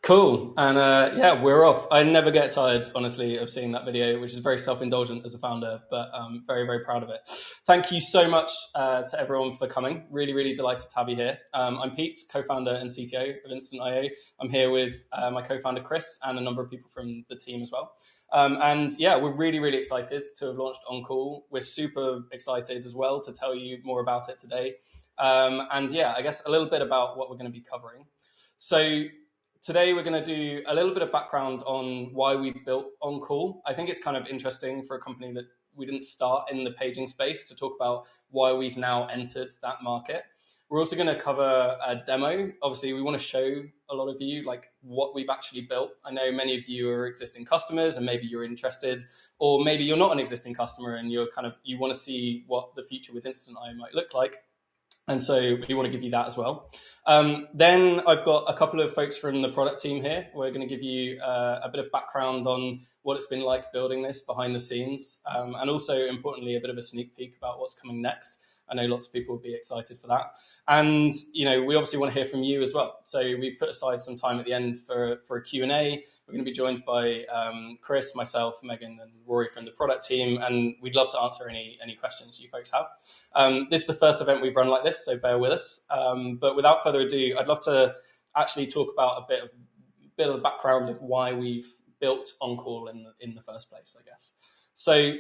Cool. And yeah, we're off. I never get tired, honestly, of seeing that video, which is very self-indulgent as a founder, but I'm very, very proud of it. Thank you so much to everyone for coming. Really, really delighted to have you here. I'm Pete, co-founder and CTO of Instant.io. I'm here with my co-founder, Chris, and a number of people from the team as well. And yeah, we're really, really excited to have launched On Call. We're super excited as well to tell you more about it today. And yeah, I guess a little bit about what we're going to be covering. So today we're going to do a little bit of background on why we've built On Call. I think it's kind of interesting for a company that we didn't start in the paging space to talk about why we've now entered that market. We're also going to cover a demo. Obviously, we want to show a lot of you like what we've actually built. I know many of you are existing customers and maybe you're interested, or maybe you're not an existing customer and you want to see what the future with Instant.io might look like. And so we want to give you that as well. Then I've got a couple of folks from the product team here. We're going to give you a bit of background on what it's been like building this behind the scenes. And also, importantly, a bit of a sneak peek about what's coming next. I know lots of people will be excited for that. And, we obviously want to hear from you as well. So we've put aside some time at the end for a Q&A. We're going to be joined by Chris, myself, Megan, and Rory from the product team, and we'd love to answer any questions you folks have. This is the first event we've run like this, so bear with us. But without further ado, I'd love to actually talk about a bit of the background of why we've built On Call in the first place, I guess. So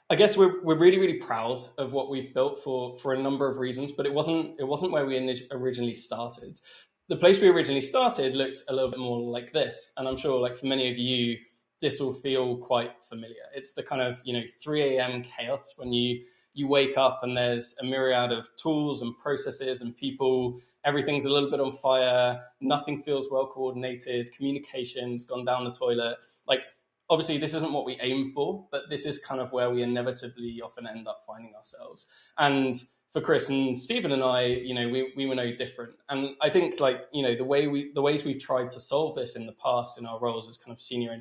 I guess we're really, really proud of what we've built for a number of reasons, but it wasn't where we originally started. The place we originally started looked a little bit more like this. And I'm sure like for many of you, this will feel quite familiar. It's the kind of, 3 a.m. chaos when you wake up and there's a myriad of tools and processes and people, everything's a little bit on fire, nothing feels well coordinated, communication's gone down the toilet. Like, obviously this isn't what we aim for, but this is kind of where we inevitably often end up finding ourselves. And for Chris and Stephen and I, we were no different. And I think the ways we've tried to solve this in the past in our roles as kind of senior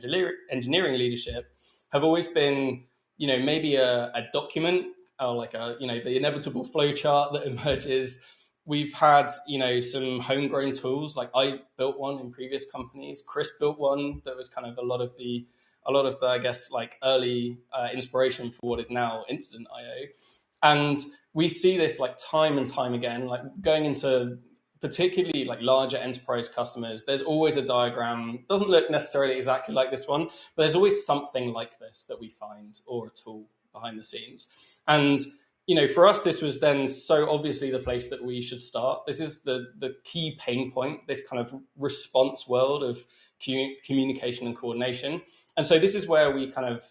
engineering leadership have always been, maybe a document or like the inevitable flow chart that emerges. We've had, some homegrown tools. Like I built one in previous companies. Chris built one that was kind of a lot of the I guess like early inspiration for what is now Instant.io. And we see this like time and time again, like going into particularly like larger enterprise customers, there's always a diagram, doesn't look necessarily exactly like this one, but there's always something like this that we find, or a tool behind the scenes. And, for us, this was then so obviously the place that we should start. This is the key pain point, this kind of response world of communication and coordination. And so this is where we kind of,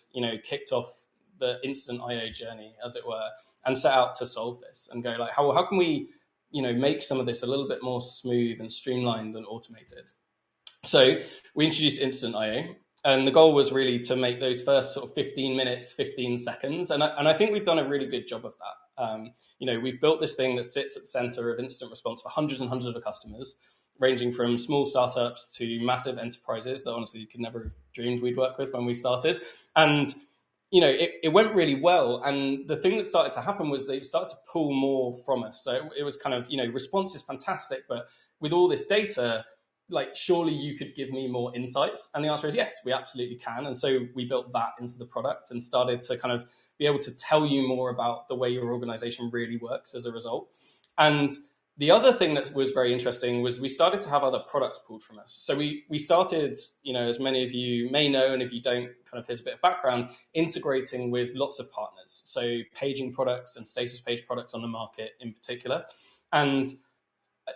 kicked off the Instant.io journey, as it were, and set out to solve this and go like, how can we, make some of this a little bit more smooth and streamlined and automated? So we introduced Instant.io, and the goal was really to make those first sort of 15 minutes, 15 seconds. And I think we've done a really good job of that. We've built this thing that sits at the center of instant response for hundreds and hundreds of customers, ranging from small startups to massive enterprises that honestly you could never have dreamed we'd work with when we started. And it went really well. And the thing that started to happen was they started to pull more from us. So it was kind of, response is fantastic, but with all this data, like, surely you could give me more insights. And the answer is yes, we absolutely can. And so we built that into the product and started to kind of be able to tell you more about the way your organization really works as a result. And the other thing that was very interesting was we started to have other products pulled from us. So we started, as many of you may know, and if you don't, kind of here's a bit of background, integrating with lots of partners. So paging products and status page products on the market in particular. And,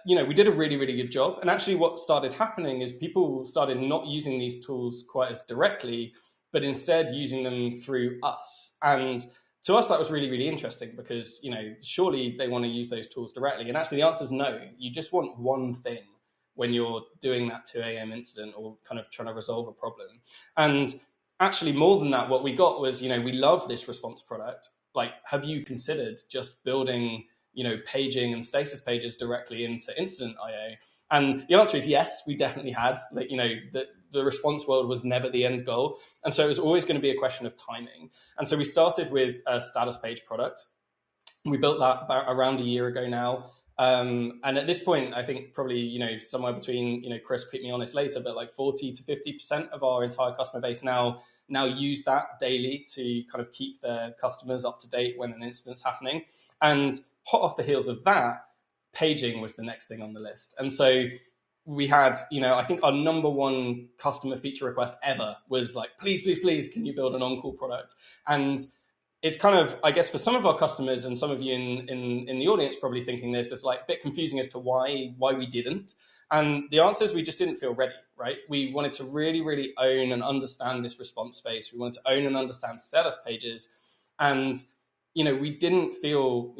we did a really, really good job. And actually what started happening is people started not using these tools quite as directly, but instead using them through us. And to us, that was really, really interesting because, surely they want to use those tools directly. And actually the answer is no. You just want one thing when you're doing that 2 a.m. incident or kind of trying to resolve a problem. And actually more than that, what we got was, we love this response product. Like, have you considered just building, paging and status pages directly into Instant.io? And the answer is yes, we definitely had. Like, the response world was never the end goal. And so it was always going to be a question of timing. And so we started with a status page product. We built that about around a year ago now. And at this point, I think probably, somewhere between, Chris, keep me honest later, but like 40 to 50% of our entire customer base now use that daily to kind of keep their customers up to date when an incident's happening. And hot off the heels of that, paging was the next thing on the list. And so we had, I think our number one customer feature request ever was like, please, please, please, can you build an on-call product? And it's kind of, I guess, for some of our customers and some of you in the audience probably thinking this, it's like a bit confusing as to why we didn't. And the answer is we just didn't feel ready, right? We wanted to really, really own and understand this response space. We wanted to own and understand status pages. And, we didn't feel,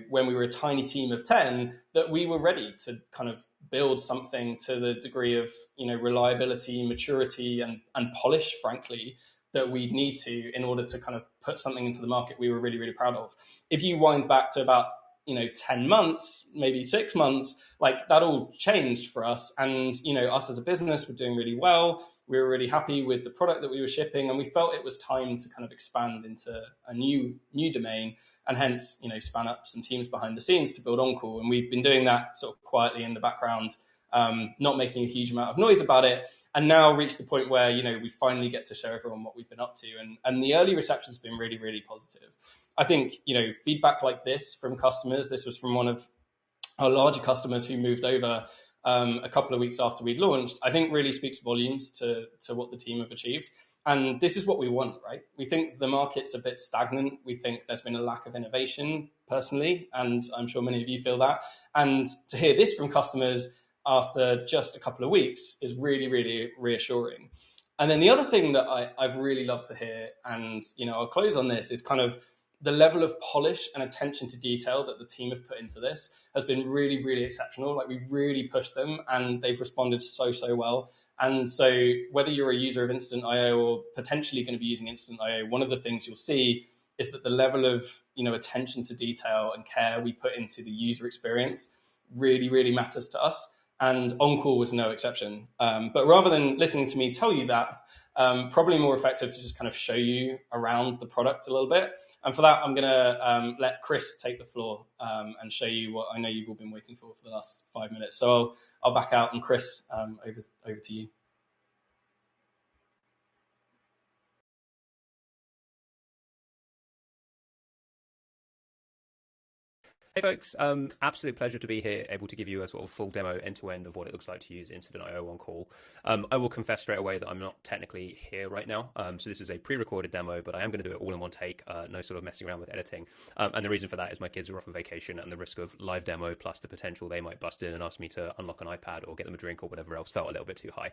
when we were a tiny team of 10, that we were ready to kind of build something to the degree of, reliability, maturity, and polish, frankly, that we'd need to in order to kind of put something into the market we were really, really proud of. If you wind back to about 10 months, maybe 6 months, like that all changed for us. And, us as a business were doing really well. We were really happy with the product that we were shipping, and we felt it was time to kind of expand into a new domain, and hence, span up some teams behind the scenes to build On-Call. And we've been doing that sort of quietly in the background, not making a huge amount of noise about it, and now reached the point where, we finally get to show everyone what we've been up to. And the early reception has been really, really positive. I think, feedback like this from customers, this was from one of our larger customers who moved over a couple of weeks after we'd launched, I think really speaks volumes to what the team have achieved. And this is what we want, right? We think the market's a bit stagnant. We think there's been a lack of innovation, personally, and I'm sure many of you feel that. And to hear this from customers after just a couple of weeks is really, really reassuring. And then the other thing that I've really loved to hear, and I'll close on this, is kind of the level of polish and attention to detail that the team have put into this has been really, really exceptional. Like, we really pushed them and they've responded so well. And so whether you're a user of Instant.io or potentially going to be using Instant.io, one of the things you'll see is that the level of attention to detail and care we put into the user experience really, really matters to us. And On-Call was no exception. But rather than listening to me tell you that, probably more effective to just kind of show you around the product a little bit. And for that, I'm going to let Chris take the floor and show you what I know you've all been waiting for the last 5 minutes. So I'll back out, and Chris, over to you. Hey folks, absolute pleasure to be here, able to give you a sort of full demo end-to-end of what it looks like to use Instant.io On-Call. I will confess straight away that I'm not technically here right now, so this is a pre-recorded demo, but I am going to do it all in one take, no sort of messing around with editing. And the reason for that is my kids are off on vacation, and the risk of live demo plus the potential they might bust in and ask me to unlock an iPad or get them a drink or whatever else felt a little bit too high.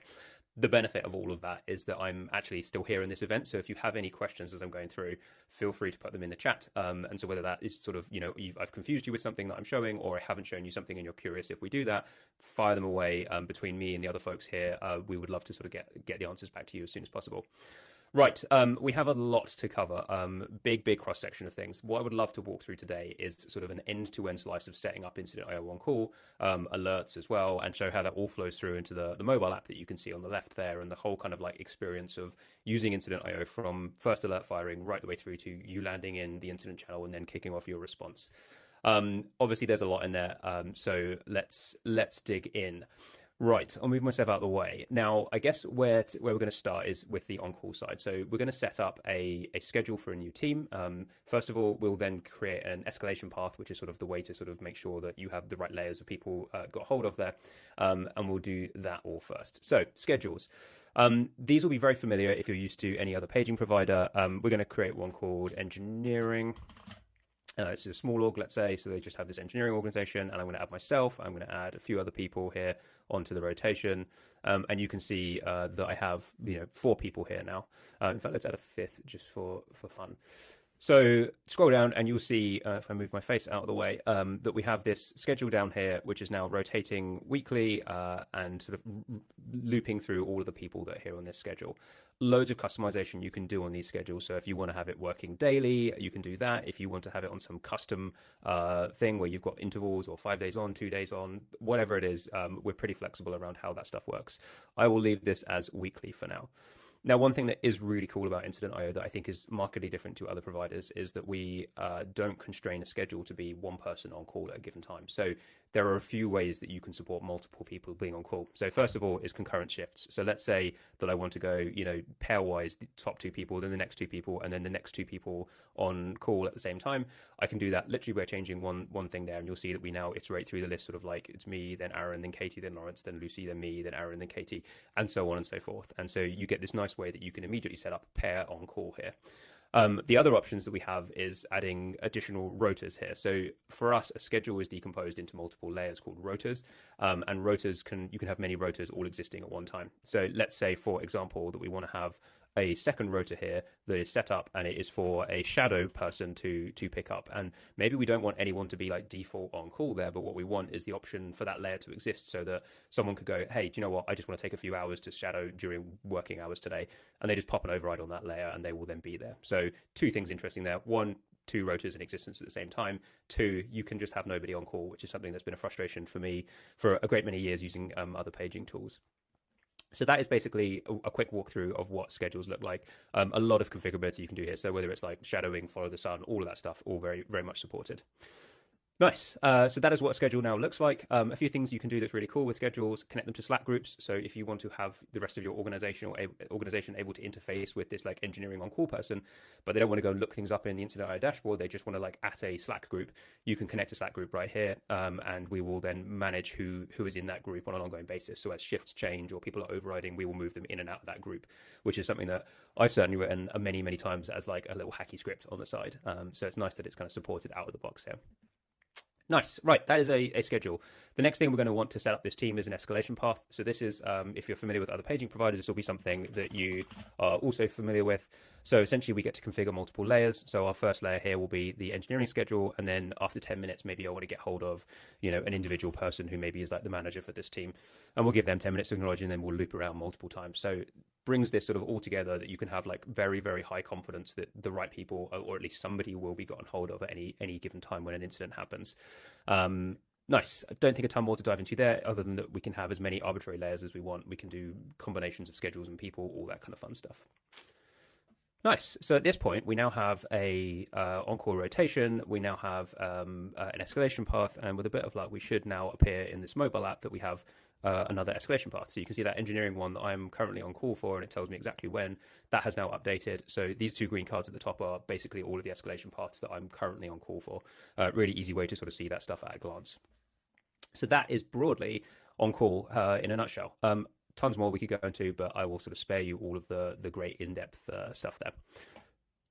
The benefit of all of that is that I'm actually still here in this event, so if you have any questions as I'm going through, feel free to put them in the chat. And so whether that is sort of, I've confused you with something that I'm showing, or I haven't shown you something and you're curious if we do that, fire them away between me and the other folks here. We would love to sort of get the answers back to you as soon as possible. Right, we have a lot to cover, big cross-section of things. What I would love to walk through today is sort of an end-to-end slice of setting up Instant.io On-Call, alerts as well, and show how that all flows through into the mobile app that you can see on the left there, and the whole kind of like experience of using Instant.io from first alert firing right the way through to you landing in the incident channel and then kicking off your response. Obviously there's a lot in there, so let's dig in. Right, I'll move myself out of the way. Now, I guess where we're going to start is with the on-call side. So we're going to set up a schedule for a new team. First of all, we'll then create an escalation path, which is sort of the way to sort of make sure that you have the right layers of people got hold of there. And we'll do that all first. So schedules. These will be very familiar if you're used to any other paging provider. We're going to create one called engineering. It's a small org, let's say, so they just have this engineering organization, and I'm going to add myself. I'm going to add a few other people here onto the rotation, and you can see that I have 4 people here now. In fact, let's add a 5th just for fun. So scroll down and you'll see, if I move my face out of the way, that we have this schedule down here, which is now rotating weekly and sort of looping through all of the people that are here on this schedule. Loads of customization you can do on these schedules. So if you want to have it working daily, you can do that. If you want to have it on some custom thing where you've got intervals or 5 days on, 2 days on, whatever it is, we're pretty flexible around how that stuff works. I will leave this as weekly for now. Now, one thing that is really cool about Instant.io that I think is markedly different to other providers is that we don't constrain a schedule to be one person on call at a given time. So there are a few ways that you can support multiple people being on call. So first of all is concurrent shifts. So let's say that I want to go, pairwise, the top two people, then the next two people, and then the next two people on call at the same time. I can do that literally by changing one thing there, and you'll see that we now iterate through the list, sort of like it's me, then Aaron, then Katie, then Lawrence, then Lucy, then me, then Aaron, then Katie, and so on and so forth. And so you get this nice way that you can immediately set up pair on call here. The other options that we have is adding additional rotas here. So for us, a schedule is decomposed into multiple layers called rotas, and rotas you can have many rotas all existing at one time. So let's say, for example, that we want to have a second rota here that is set up, and it is for a shadow person to pick up. And maybe we don't want anyone to be like default on call there, but what we want is the option for that layer to exist, so that someone could go, hey, do you know what? I just want to take a few hours to shadow during working hours today, and they just pop an override on that layer, and they will then be there. So two things interesting there. One, two rotas in existence at the same time. Two, you can just have nobody on call, which is something that's been a frustration for me for a great many years using other paging tools. So that is basically a quick walkthrough of what schedules look like. A lot of configurability you can do here. So whether it's like shadowing, follow the sun, all of that stuff, all very, very much supported. Nice. So that is what a schedule now looks like. A few things you can do that's really cool with schedules: connect them to Slack groups. So if you want to have the rest of your organization able to interface with this like engineering on call person, but they don't want to go and look things up in the Internet IO dashboard, they just want to like at a Slack group, you can connect a Slack group right here, and we will then manage who is in that group on an ongoing basis. So as shifts change or people are overriding, we will move them in and out of that group, which is something that I've certainly written many, many times as like a little hacky script on the side. So it's nice that it's kind of supported out of the box here. Nice. Right. That is a schedule. The next thing we're going to want to set up this team is an escalation path. So this is, if you're familiar with other paging providers, this will be something that you are also familiar with. So essentially we get to configure multiple layers. So our first layer here will be the engineering schedule. And then after 10 minutes, maybe I want to get hold of, an individual person who maybe is like the manager for this team. And we'll give them 10 minutes to acknowledge, and then we'll loop around multiple times. So brings this sort of all together that you can have like very, very high confidence that the right people, or at least somebody, will be gotten hold of at any given time when an incident happens. Nice. I don't think a ton more to dive into there, other than that we can have as many arbitrary layers as we want. We can do combinations of schedules and people, all that kind of fun stuff. Nice. So at this point, we now have a on-call rotation. We now have an escalation path, and with a bit of luck, we should now appear in this mobile app that we have another escalation path. So you can see that engineering one that I'm currently on call for, and it tells me exactly when. That has now updated. So these two green cards at the top are basically all of the escalation paths that I'm currently on call for. Really easy way to sort of see that stuff at a glance. So that is broadly on call in a nutshell. Tons more we could go into, but I will sort of spare you all of the great in-depth stuff there.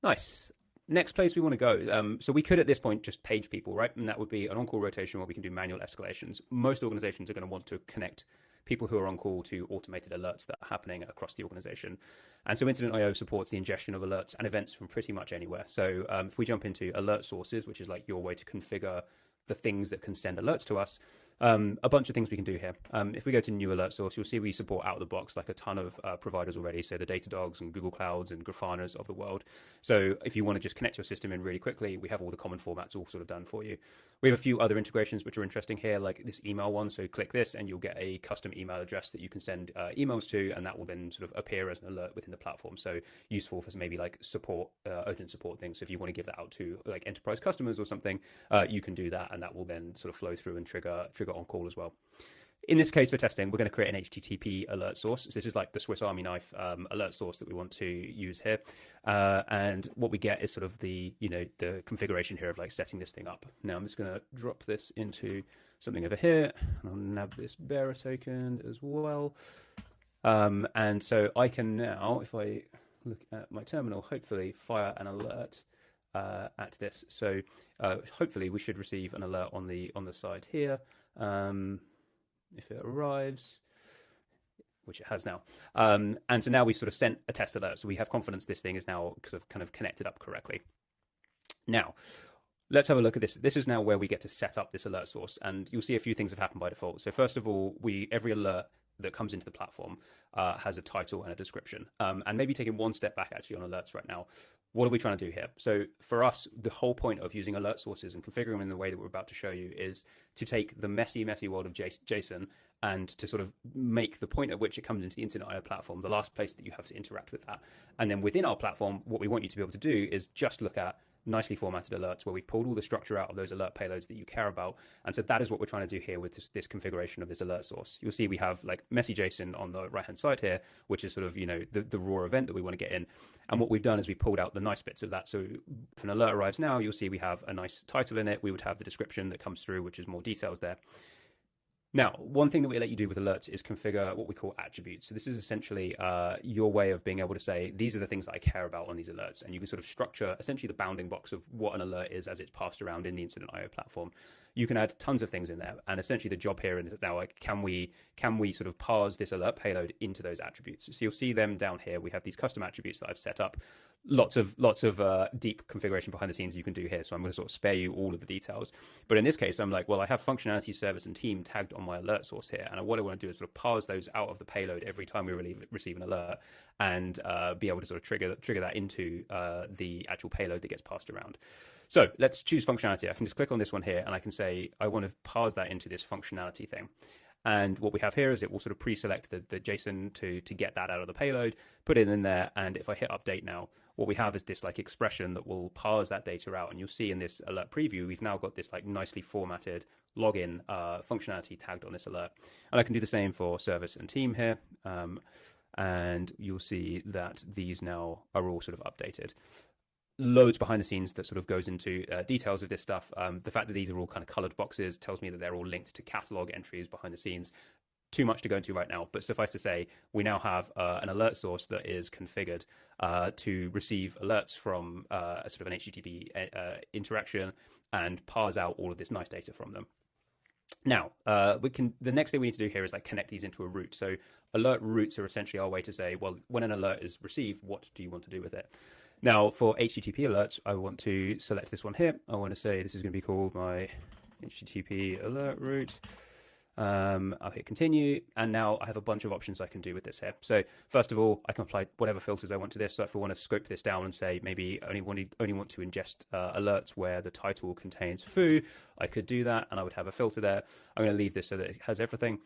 Nice. Next place we want to go. So we could at this point just page people, right? And that would be an on-call rotation where we can do manual escalations. Most organizations are going to want to connect people who are on call to automated alerts that are happening across the organization. And so Incident.io supports the ingestion of alerts and events from pretty much anywhere. So if we jump into alert sources, which is like your way to configure the things that can send alerts to us, a bunch of things we can do here. If we go to new alert source, you'll see we support out of the box like a ton of providers already. So the Datadogs and Google Clouds and Grafanas of the world. So if you want to just connect your system in really quickly, we have all the common formats all sort of done for you. We have a few other integrations which are interesting here, like this email one. So click this and you'll get a custom email address that you can send emails to, and that will then sort of appear as an alert within the platform. So useful for maybe like support, urgent support things. So if you want to give that out to like enterprise customers or something, you can do that, and that will then sort of flow through and trigger on call as well. In this case, for testing, we're going to create an HTTP alert source. So this is like the Swiss Army knife alert source that we want to use here. And what we get is sort of the configuration here of like setting this thing up. Now I'm just going to drop this into something over here. I'll nab this bearer token as well. And so I can now, if I look at my terminal, hopefully fire an alert at this. So hopefully we should receive an alert on the side here. If it arrives, which it has now. And so now we've sort of sent a test alert. So we have confidence this thing is now kind of connected up correctly. Now, let's have a look at this. This is now where we get to set up this alert source. And you'll see a few things have happened by default. So first of all, every alert that comes into the platform has a title and a description. And maybe taking one step back actually on alerts right now, what are we trying to do here? So for us, the whole point of using alert sources and configuring them in the way that we're about to show you is to take the messy world of JSON and to sort of make the point at which it comes into the Internet.io platform the last place that you have to interact with that. And then within our platform, what we want you to be able to do is just look at nicely formatted alerts where we've pulled all the structure out of those alert payloads that you care about. And so that is what we're trying to do here with this configuration of this alert source. You'll see we have like messy JSON on the right-hand side here, which is sort of, the raw event that we want to get in. And what we've done is we pulled out the nice bits of that. So if an alert arrives now, you'll see we have a nice title in it. We would have the description that comes through, which is more details there. Now, one thing that we let you do with alerts is configure what we call attributes. So this is essentially your way of being able to say, these are the things that I care about on these alerts. And you can sort of structure essentially the bounding box of what an alert is as it's passed around in the Incident.io platform. You can add tons of things in there. And essentially the job here is now, like, can we sort of parse this alert payload into those attributes? So you'll see them down here. We have these custom attributes that I've set up. Lots of deep configuration behind the scenes you can do here. So I'm going to sort of spare you all of the details. But in this case, I'm like, well, I have functionality, service, and team tagged on my alert source here. And what I want to do is sort of parse those out of the payload every time we receive an alert, and be able to sort of trigger that into the actual payload that gets passed around. So let's choose functionality. I can just click on this one here, and I can say I want to parse that into this functionality thing. And what we have here is it will sort of pre-select the JSON to get that out of the payload, put it in there, and if I hit update now, what we have is this like expression that will parse that data out. And you'll see in this alert preview, we've now got this like nicely formatted login functionality tagged on this alert. And I can do the same for service and team here. And you'll see that these now are all sort of updated. Loads behind the scenes that sort of goes into details of this stuff. The fact that these are all kind of colored boxes tells me that they're all linked to catalog entries behind the scenes. Too much to go into right now, but suffice to say, we now have an alert source that is configured to receive alerts from a sort of an HTTP interaction and parse out all of this nice data from them. Now, the next thing we need to do here is like connect these into a route. So alert routes are essentially our way to say, well, when an alert is received, what do you want to do with it? Now, for HTTP alerts, I want to select this one here. I want to say this is going to be called my HTTP alert route. I'll hit continue, and now I have a bunch of options I can do with this here. So first of all, I can apply whatever filters I want to this. So if I want to scope this down and say maybe only want to ingest alerts where the title contains foo, I could do that, and I would have a filter there. I'm going to leave this so that it has everything.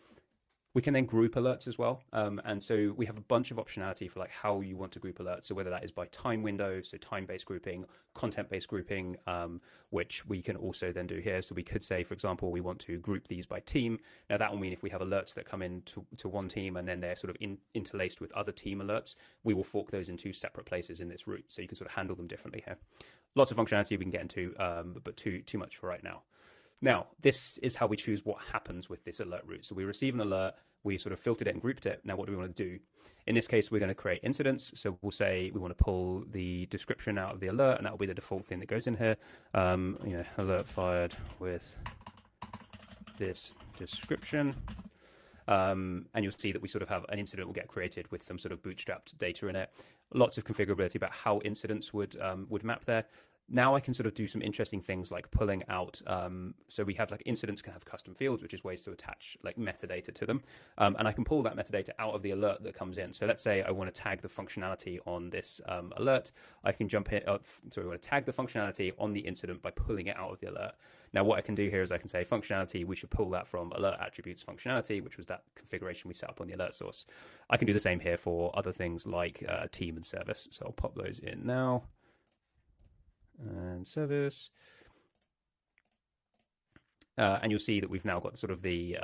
We can then group alerts as well. And so we have a bunch of optionality for like how you want to group alerts. So whether that is by time window, so time-based grouping, content-based grouping, which we can also then do here. So we could say, for example, we want to group these by team. Now that will mean if we have alerts that come in to one team and then they're sort of interlaced with other team alerts, we will fork those in two separate places in this route. So you can sort of handle them differently here. Lots of functionality we can get into, but too much for right now. Now, this is how we choose what happens with this alert route. So we receive an alert, we sort of filtered it and grouped it. Now, what do we want to do? In this case, we're going to create incidents. So we'll say we want to pull the description out of the alert, and that will be the default thing that goes in here. Alert fired with this description. And you'll see that we sort of have an incident will get created with some sort of bootstrapped data in it. Lots of configurability about how incidents would map there. Now I can sort of do some interesting things like pulling out. So we have like incidents can have custom fields, which is ways to attach like metadata to them. And I can pull that metadata out of the alert that comes in. So let's say I want to tag the functionality on this alert. I can jump in. I want to tag the functionality on the incident by pulling it out of the alert. Now what I can do here is I can say functionality, we should pull that from alert attributes functionality, which was that configuration we set up on the alert source. I can do the same here for other things like team and service. So I'll pop those in now. And service, and you'll see that we've now got sort of the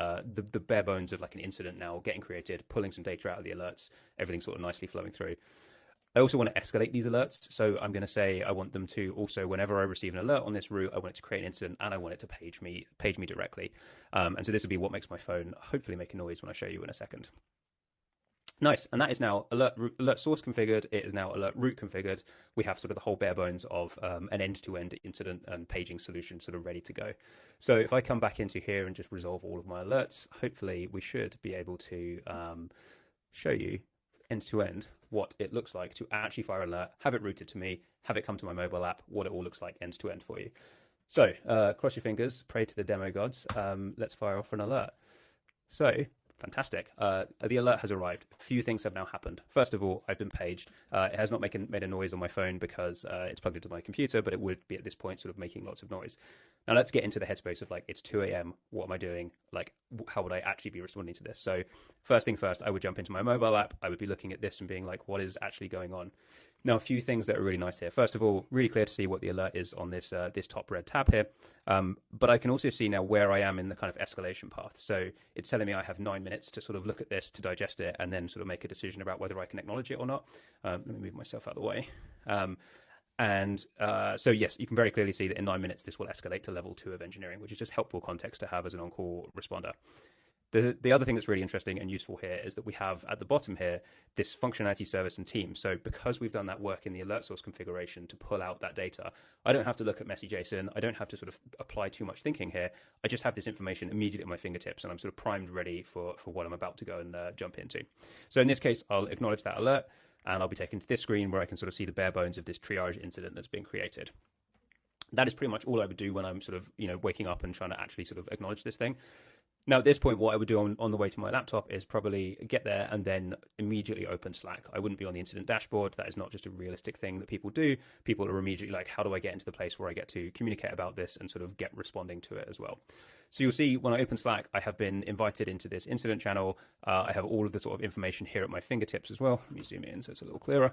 bare bones of like an incident now getting created, pulling some data out of the alerts, everything sort of nicely flowing through. I also want to escalate these alerts, so I'm going to say I want them to also, whenever I receive an alert on this route, I want it to create an incident and I want it to page me directly. And so this will be what makes my phone hopefully make a noise when I show you in a second. Nice, and that is now alert source configured. It is now alert route configured. We have sort of the whole bare bones of an end-to-end incident and paging solution sort of ready to go. So if I come back into here and just resolve all of my alerts, hopefully we should be able to show you end-to-end what it looks like to actually fire an alert, have it routed to me, have it come to my mobile app, what it all looks like end-to-end for you. So cross your fingers, pray to the demo gods. Let's fire off an alert. So fantastic. The alert has arrived. A few things have now happened. First of all, I've been paged. It has not made a noise on my phone because it's plugged into my computer, but it would be at this point sort of making lots of noise. Now let's get into the headspace of like, it's 2 a.m. What am I doing? Like, how would I actually be responding to this? So first thing first, I would jump into my mobile app. I would be looking at this and being like, what is actually going on? Now, a few things that are really nice here. First of all, really clear to see what the alert is on this this top red tab here. But I can also see now where I am in the kind of escalation path. So it's telling me I have 9 minutes to sort of look at this, to digest it, and then sort of make a decision about whether I can acknowledge it or not. Let me move myself out of the way. So yes, you can very clearly see that in 9 minutes, this will escalate to level 2 of engineering, which is just helpful context to have as an on-call responder. The other thing that's really interesting and useful here is that we have at the bottom here this functionality service and team. So because we've done that work in the alert source configuration to pull out that data, I don't have to look at messy JSON. I don't have to sort of apply too much thinking here. I just have this information immediately at my fingertips, and I'm sort of primed, ready for what I'm about to go and jump into. So in this case, I'll acknowledge that alert, and I'll be taken to this screen where I can sort of see the bare bones of this triage incident that's been created. That is pretty much all I would do when I'm sort of, waking up and trying to actually sort of acknowledge this thing. Now, at this point, what I would do on the way to my laptop is probably get there and then immediately open Slack. I wouldn't be on the incident dashboard. That is not just a realistic thing that people do. People are immediately like, how do I get into the place where I get to communicate about this and sort of get responding to it as well? So you'll see when I open Slack, I have been invited into this incident channel. I have all of the sort of information here at my fingertips as well. Let me zoom in so it's a little clearer.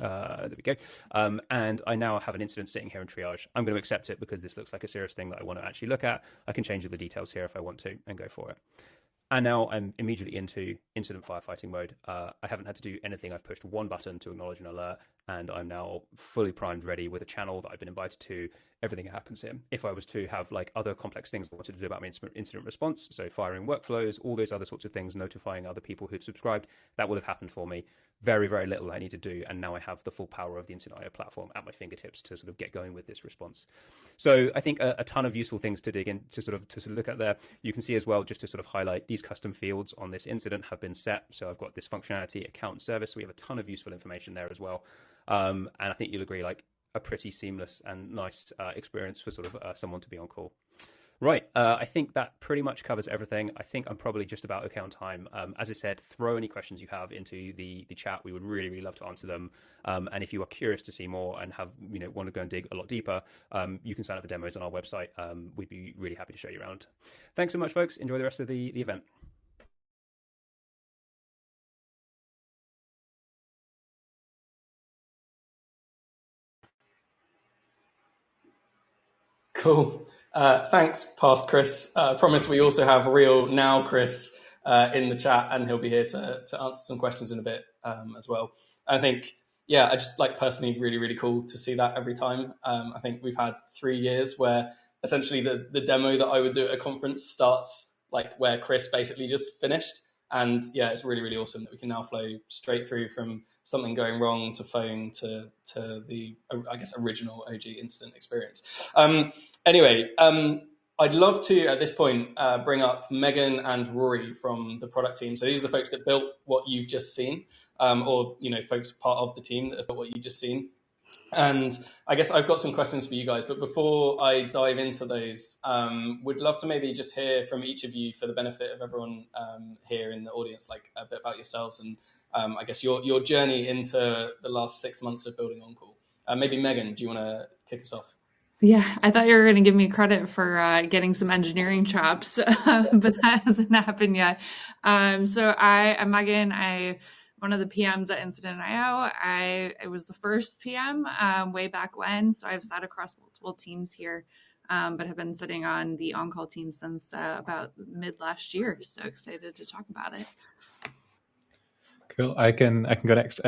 There we go. And I now have an incident sitting here in triage. I'm going to accept it because this looks like a serious thing that I want to actually look at. I can change the details here if I want to and go for it. And now I'm immediately into incident firefighting mode. I haven't had to do anything. I've pushed one button to acknowledge an alert, and I'm now fully primed, ready with a channel that I've been invited to. Everything that happens here. If I was to have like other complex things I wanted to do about my incident response, so firing workflows, all those other sorts of things, notifying other people who've subscribed, that would have happened for me. Very, very little I need to do, and now I have the full power of the Incident.io platform at my fingertips to sort of get going with this response. So I think a ton of useful things to dig in to sort of look at there. You can see as well, just to sort of highlight, these custom fields on this incident have been set. So I've got this functionality, account, and service. So we have a ton of useful information there as well. And I think you'll agree, like a pretty seamless and nice experience for sort of someone to be on call. Right, I think that pretty much covers everything. I think I'm probably just about okay on time. As I said, throw any questions you have into the chat. We would really, really love to answer them. And if you are curious to see more and have want to go and dig a lot deeper, you can sign up for demos on our website. We'd be really happy to show you around. Thanks so much, folks. Enjoy the rest of the event. Cool. Thanks, past Chris. Promise we also have real now Chris in the chat, and he'll be here to answer some questions in a bit as well. I think, I just like personally really, really cool to see that every time. I think we've had 3 years where essentially the demo that I would do at a conference starts like where Chris basically just finished. And it's really, really awesome that we can now flow straight through from something going wrong to phone to the, I guess, original OG incident experience. Anyway, I'd love to, at this point, bring up Megan and Rory from the product team. So these are the folks that built what you've just seen, or, folks part of the team that have built what you've just seen. And I guess I've got some questions for you guys, but before I dive into those, would love to maybe just hear from each of you for the benefit of everyone here in the audience, like a bit about yourselves and I guess your journey into the last 6 months of building OnCall. Maybe Megan, do you want to kick us off? Yeah, I thought you were going to give me credit for getting some engineering chops, but that hasn't happened yet. So I'm Megan. I'm one of the PMs at Incident.io. I was the first PM way back when, so I've sat across multiple teams here, but have been sitting on the on-call team since about mid last year. So excited to talk about it. Cool. I can go next.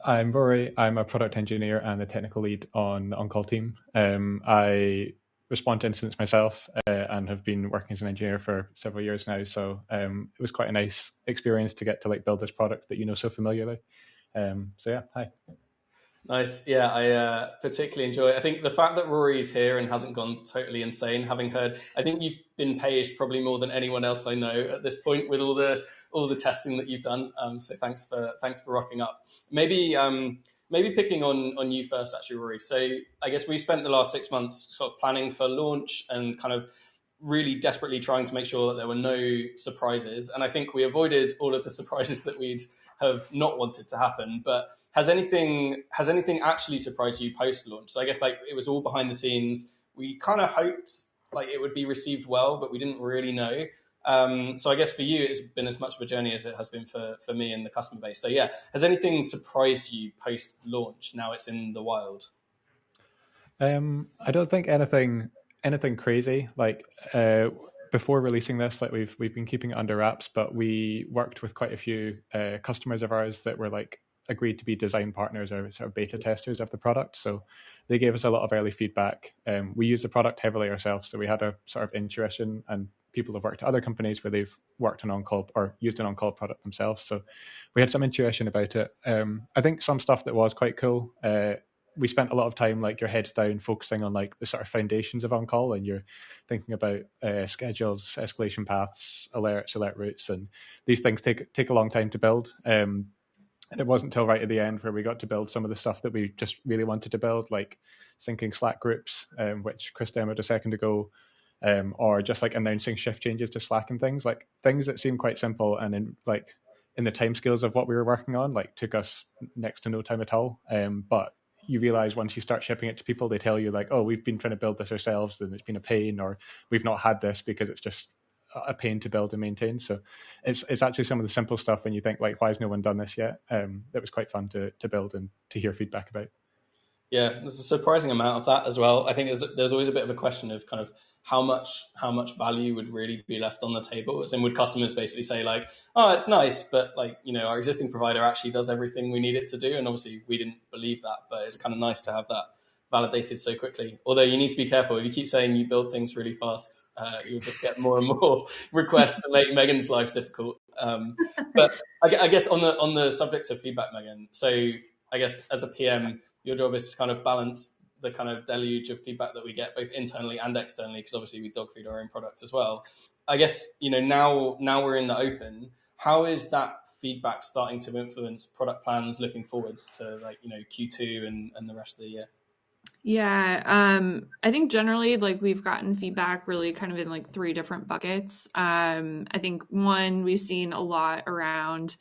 I'm Rory. I'm a product engineer and the technical lead on the on-call team. I respond to incidents myself and have been working as an engineer for several years now. So it was quite a nice experience to get to like build this product that you know so familiarly. Hi. Nice. Yeah, I particularly enjoy it. I think the fact that Rory's here and hasn't gone totally insane, having heard, I think you've been paged probably more than anyone else I know at this point with all the testing that you've done. So thanks for rocking up. Maybe picking on you first, actually, Rory. So I guess we spent the last 6 months sort of planning for launch and kind of really desperately trying to make sure that there were no surprises. And I think we avoided all of the surprises that we'd have not wanted to happen. But has anything actually surprised you post-launch? So I guess like it was all behind the scenes. We kind of hoped like it would be received well, but we didn't really know. So I guess for you, it's been as much of a journey as it has been for me and the customer base. So yeah, has anything surprised you post launch? Now it's in the wild. I don't think anything crazy. Like before releasing this, like we've been keeping it under wraps, but we worked with quite a few customers of ours that were like agreed to be design partners or sort of beta testers of the product. So they gave us a lot of early feedback. We use the product heavily ourselves, so we had a sort of intuition, and people have worked at other companies where they've worked on on-call or used an on-call product themselves. So we had some intuition about it. I think some stuff that was quite cool. We spent a lot of time like your heads down focusing on like the sort of foundations of on-call, and you're thinking about schedules, escalation paths, alerts, alert routes, and these things take a long time to build. And it wasn't until right at the end where we got to build some of the stuff that we just really wanted to build, like syncing Slack groups, which Chris demoed a second ago, or just like announcing shift changes to Slack and things that seem quite simple, and in the timescales of what we were working on, like took us next to no time at all. But you realize once you start shipping it to people, they tell you like, oh, we've been trying to build this ourselves and it's been a pain, or we've not had this because it's just a pain to build and maintain. So it's actually some of the simple stuff when you think like, why has no one done this yet? That was quite fun to build and to hear feedback about. Yeah, there's a surprising amount of that as well. I think there's always a bit of a question of kind of how much value would really be left on the table. As in, would customers basically say like, oh, it's nice, but like, you know, our existing provider actually does everything we need it to do, and obviously we didn't believe that, but it's kind of nice to have that validated so quickly. Although you need to be careful if you keep saying you build things really fast, you'll just get more and more requests to make Megan's life difficult. But I guess on the subject of feedback, Megan. So I guess as a PM, your job is to kind of balance the kind of deluge of feedback that we get both internally and externally, because obviously we dog feed our own products as well. I guess, you know, now we're in the open. How is that feedback starting to influence product plans looking forwards to like, you know, Q2 and the rest of the year? Yeah, I think generally like we've gotten feedback really kind of in like three different buckets. I think one, we've seen a lot around,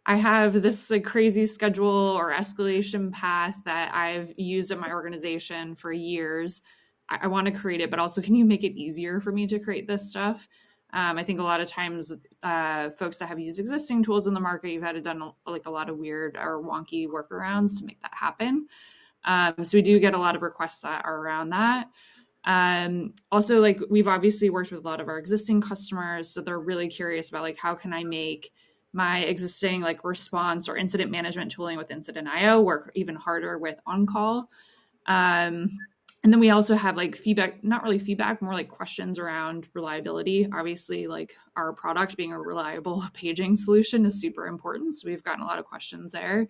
I have this like crazy schedule or escalation path that I've used at my organization for years. I want to create it, but also can you make it easier for me to create this stuff? I think a lot of times folks that have used existing tools in the market, you've had to done like a lot of weird or wonky workarounds to make that happen. So we do get a lot of requests that are around that. Also, like we've obviously worked with a lot of our existing customers, so they're really curious about like how can I make my existing like response or incident management tooling with Incident.io work even harder with on-call. And then we also have like feedback, not really feedback, more like questions around reliability. Obviously, like our product being a reliable paging solution is super important. So we've gotten a lot of questions there.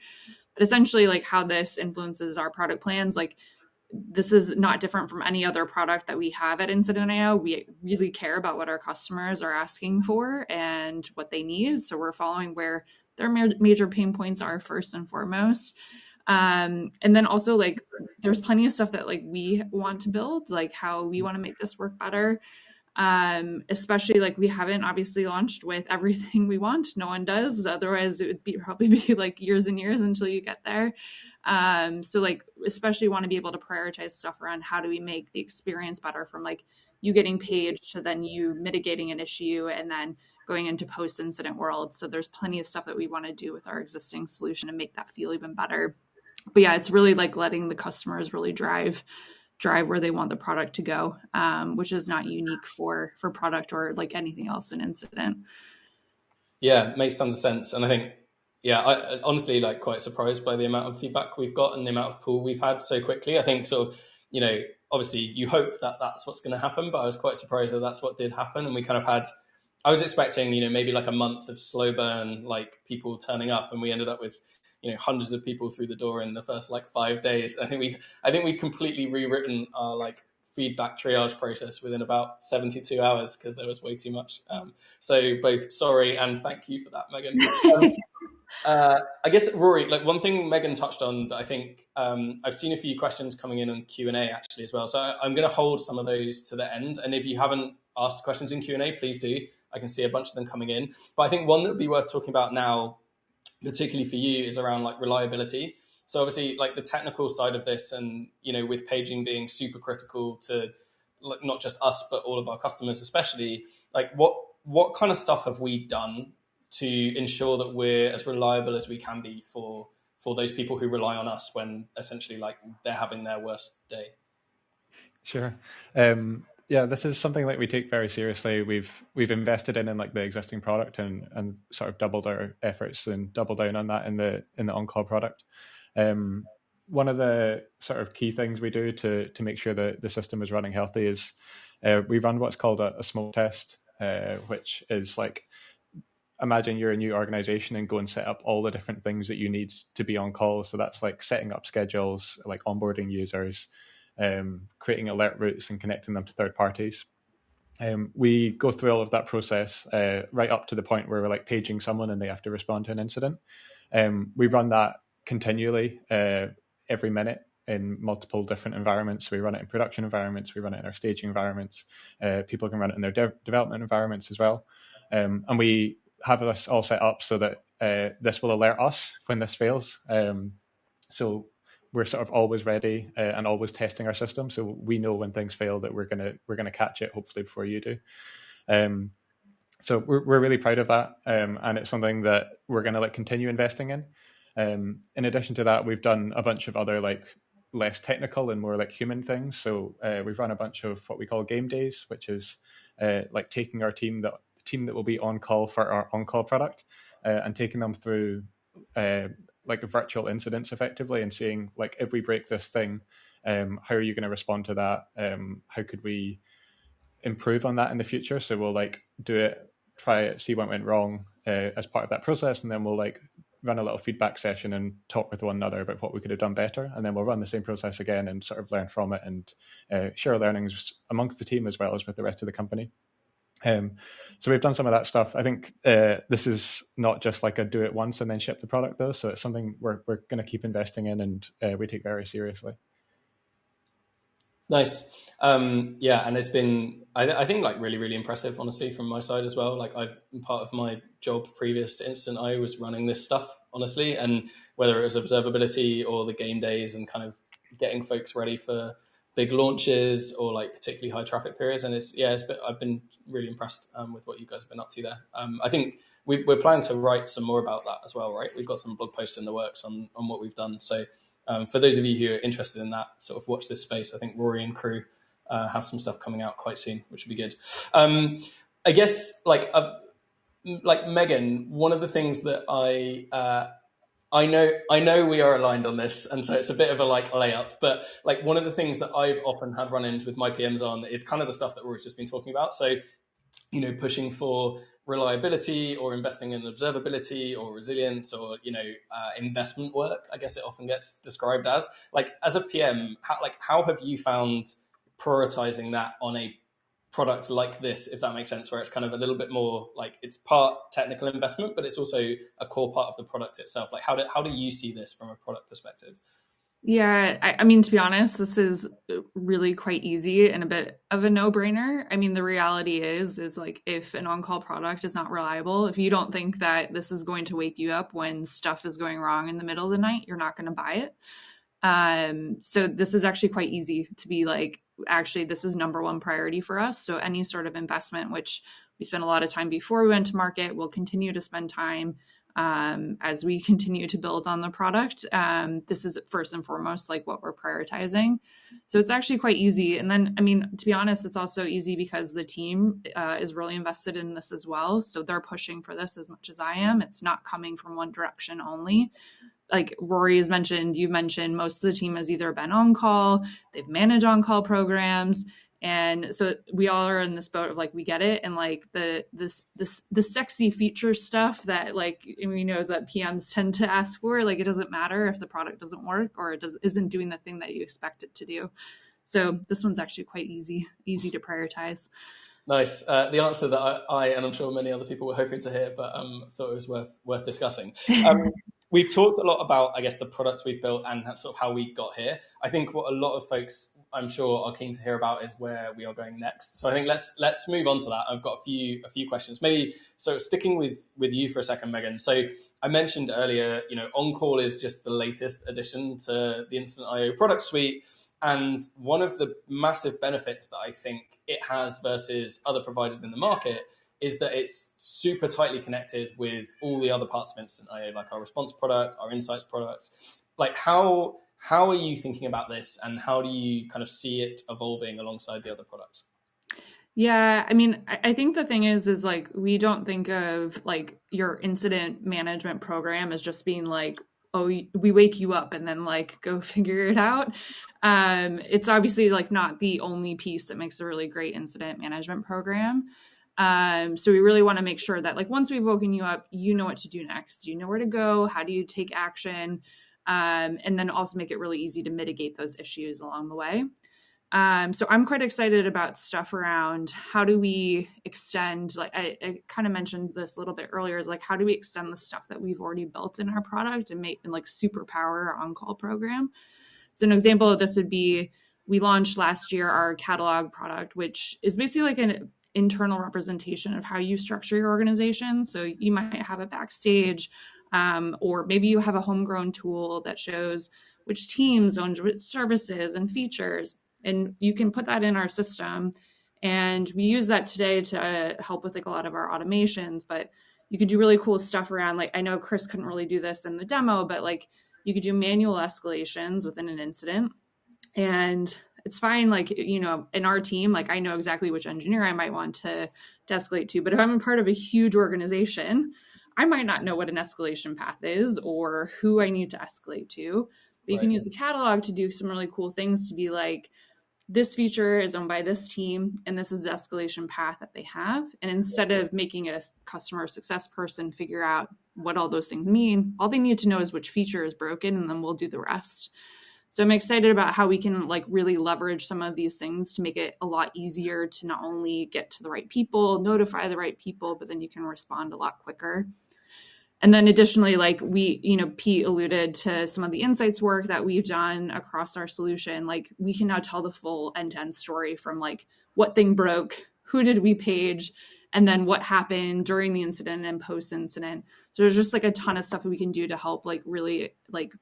But essentially, like how this influences our product plans, like this is not different from any other product that we have at Incident.io. We really care about what our customers are asking for and what they need. So we're following where their major pain points are first and foremost. And then also like there's plenty of stuff that like we want to build, like how we want to make this work better. Especially like we haven't obviously launched with everything we want. No one does. Otherwise it would probably be like years and years until you get there. So like especially want to be able to prioritize stuff around how do we make the experience better from like you getting paged to then you mitigating an issue and then going into post-incident world. So there's plenty of stuff that we want to do with our existing solution and make that feel even better. But yeah, it's really like letting the customers really drive where they want the product to go, which is not unique for product or like anything else in incident. Yeah, makes tons of sense. And I think, yeah, I honestly like quite surprised by the amount of feedback we've got and the amount of pull we've had so quickly. I think sort of, you know, obviously you hope that that's what's going to happen, but I was quite surprised that that's what did happen. And we kind of had, I was expecting, you know, maybe like a month of slow burn, like people turning up, and we ended up with, you know, hundreds of people through the door in the first like 5 days. I think we'd completely rewritten our like feedback triage process within about 72 hours because there was way too much. So both sorry and thank you for that, Megan. I guess, Rory, like one thing Megan touched on that I think I've seen a few questions coming in on Q&A actually as well. So I'm going to hold some of those to the end. And if you haven't asked questions in Q&A, please do. I can see a bunch of them coming in. But I think one that would be worth talking about now, particularly for you, is around like reliability. So obviously like the technical side of this, and, you know, with paging being super critical to like, not just us, but all of our customers, especially, like what what kind of stuff have we done to ensure that we're as reliable as we can be for those people who rely on us when essentially like they're having their worst day? Sure. Yeah, this is something that we take very seriously. We've invested in like the existing product and sort of doubled our efforts and doubled down on that in the on-call product. One of the sort of key things we do to make sure that the system is running healthy is we run what's called a smoke test, which is like, imagine you're a new organization and go and set up all the different things that you need to be on call. So that's like setting up schedules, like onboarding users, creating alert routes and connecting them to third parties. We go through all of that process right up to the point where we're like paging someone and they have to respond to an incident. We run that continually every minute in multiple different environments. We run it in production environments, we run it in our staging environments. People can run it in their development environments as well. And we have this all set up so that this will alert us when this fails. So we're sort of always ready and always testing our system, so we know when things fail that we're gonna catch it, hopefully before you do. So we're really proud of that, and it's something that we're gonna like continue investing in. In addition to that, we've done a bunch of other like less technical and more like human things. So we've run a bunch of what we call game days, which is like taking our team that will be on call for our on-call product and taking them through like virtual incidents effectively and seeing like, if we break this thing, how are you going to respond to that? How could we improve on that in the future? So we'll like do it, try it, see what went wrong as part of that process, and then we'll like run a little feedback session and talk with one another about what we could have done better, and then we'll run the same process again and sort of learn from it and share learnings amongst the team as well as with the rest of the company. So we've done some of that stuff. I think this is not just like a do it once and then ship the product though. So it's something we're going to keep investing in and we take very seriously. Nice. Yeah, and it's been, I think, like really, really impressive, honestly, from my side as well. Like part of my job previous to Instant I was running this stuff, honestly, and whether it was observability or the game days and kind of getting folks ready for big launches or like particularly high traffic periods. And I've been really impressed with what you guys have been up to there. I think we're planning to write some more about that as well, right? We've got some blog posts in the works on what we've done. So for those of you who are interested in that, sort of watch this space. I think Rory and crew have some stuff coming out quite soon, which would be good. I guess like Megan, one of the things that I know we are aligned on this, and so it's a bit of a like layup, but like one of the things that I've often had run-ins with my PMs on is kind of the stuff that Rory's just been talking about. So, you know, pushing for reliability or investing in observability or resilience or, you know, investment work, I guess it often gets described as. Like, as a PM, how have you found prioritizing that on a product like this, if that makes sense, where it's kind of a little bit more like it's part technical investment, but it's also a core part of the product itself? Like, how do you see this from a product perspective? Yeah, I mean, to be honest, this is really quite easy and a bit of a no-brainer. I mean, the reality is like if an on-call product is not reliable, if you don't think that this is going to wake you up when stuff is going wrong in the middle of the night, you're not going to buy it. So this is actually quite easy to be like, actually, this is number one priority for us. So any sort of investment, which we spent a lot of time before we went to market, we'll continue to spend time as we continue to build on the product. This is first and foremost like what we're prioritizing. So it's actually quite easy. And then, I mean, to be honest, it's also easy because the team is really invested in this as well. So they're pushing for this as much as I am. It's not coming from one direction only. Like Rory has mentioned, you mentioned, most of the team has either been on call, they've managed on-call programs. And so we all are in this boat of like, we get it. And like the sexy feature stuff that like, we know that PMs tend to ask for, like, it doesn't matter if the product doesn't work or it isn't doing the thing that you expect it to do. So this one's actually quite easy to prioritize. Nice. The answer that I and I'm sure many other people were hoping to hear, but thought it was worth discussing. We've talked a lot about, I guess, the products we've built and sort of how we got here. I think what a lot of folks, I'm sure, are keen to hear about is where we are going next. So I think let's move on to that. I've got a few questions. Maybe so sticking with you for a second, Megan. So I mentioned earlier, you know, On-Call is just the latest addition to the Instant IO product suite. And one of the massive benefits that I think it has versus other providers in the market is that it's super tightly connected with all the other parts of Instant.io, like our response product, our insights products. Like how are you thinking about this, and how do you kind of see it evolving alongside the other products? Yeah, I mean, I think the thing is like we don't think of like your incident management program as just being like, oh, we wake you up and then like go figure it out. It's obviously like not the only piece that makes a really great incident management program. So we really want to make sure that like once we've woken you up, you know what to do next. You know where to go. How do you take action? And then also make it really easy to mitigate those issues along the way. So I'm quite excited about stuff around how do we extend, like I kind of mentioned this a little bit earlier, is like how do we extend the stuff that we've already built in our product and make and like superpower our on-call program. So an example of this would be we launched last year our catalog product, which is basically like an internal representation of how you structure your organization. So you might have it backstage, or maybe you have a homegrown tool that shows which teams own which services and features. And you can put that in our system. And we use that today to help with like a lot of our automations, but you can do really cool stuff around, like, I know Chris couldn't really do this in the demo, but like you could do manual escalations within an incident. And it's fine, like, you know, in our team, like I know exactly which engineer I might want to escalate to. But if I'm a part of a huge organization, I might not know what an escalation path is or who I need to escalate to. But you can use the catalog to do some really cool things, to be like, this feature is owned by this team and this is the escalation path that they have. And instead of making a customer success person figure out what all those things mean, all they need to know is which feature is broken, and then we'll do the rest. So I'm excited about how we can like really leverage some of these things to make it a lot easier to not only get to the right people, notify the right people, but then you can respond a lot quicker. And then additionally, like we, you know, Pete alluded to some of the insights work that we've done across our solution. Like we can now tell the full end-to-end story from like what thing broke, who did we page, and then what happened during the incident and post-incident. So there's just like a ton of stuff that we can do to help like really like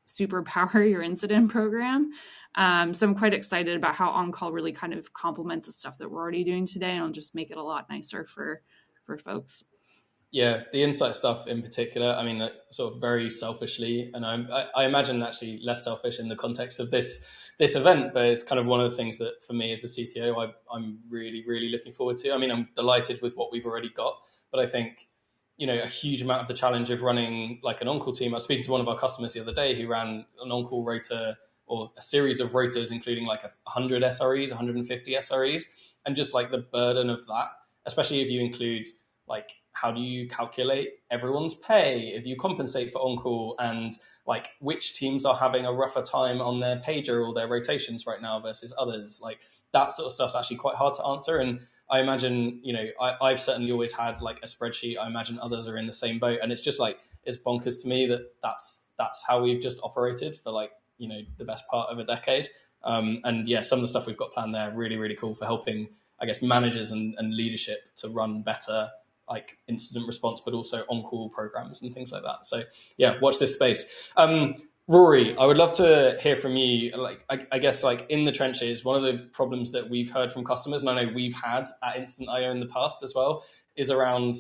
superpower your incident program. So I'm quite excited about how on-call really kind of complements the stuff that we're already doing today, and it'll just make it a lot nicer for folks. Yeah, the insight stuff in particular, I mean, sort of very selfishly, and I imagine actually less selfish in the context of this event, but it's kind of one of the things that for me as a CTO, I'm really, really looking forward to. I mean, I'm delighted with what we've already got, but I think, you know, a huge amount of the challenge of running like an on-call team. I was speaking to one of our customers the other day who ran an on-call rota, or a series of rotas, including like 100 SREs, 150 SREs, and just like the burden of that, especially if you include like, how do you calculate everyone's pay if you compensate for on-call, and like which teams are having a rougher time on their pager or their rotations right now versus others. Like that sort of stuff's actually quite hard to answer. And I imagine, you know, I've certainly always had like a spreadsheet. I imagine others are in the same boat, and it's just like, it's bonkers to me that that's how we've just operated for like, you know, the best part of a decade. And yeah, some of the stuff we've got planned there, really, really cool for helping, I guess, managers and leadership to run better like incident response, but also on-call programs and things like that. So yeah, watch this space. Rory, I would love to hear from you. Like, I guess like in the trenches, one of the problems that we've heard from customers, and I know we've had at Instant.io in the past as well, is around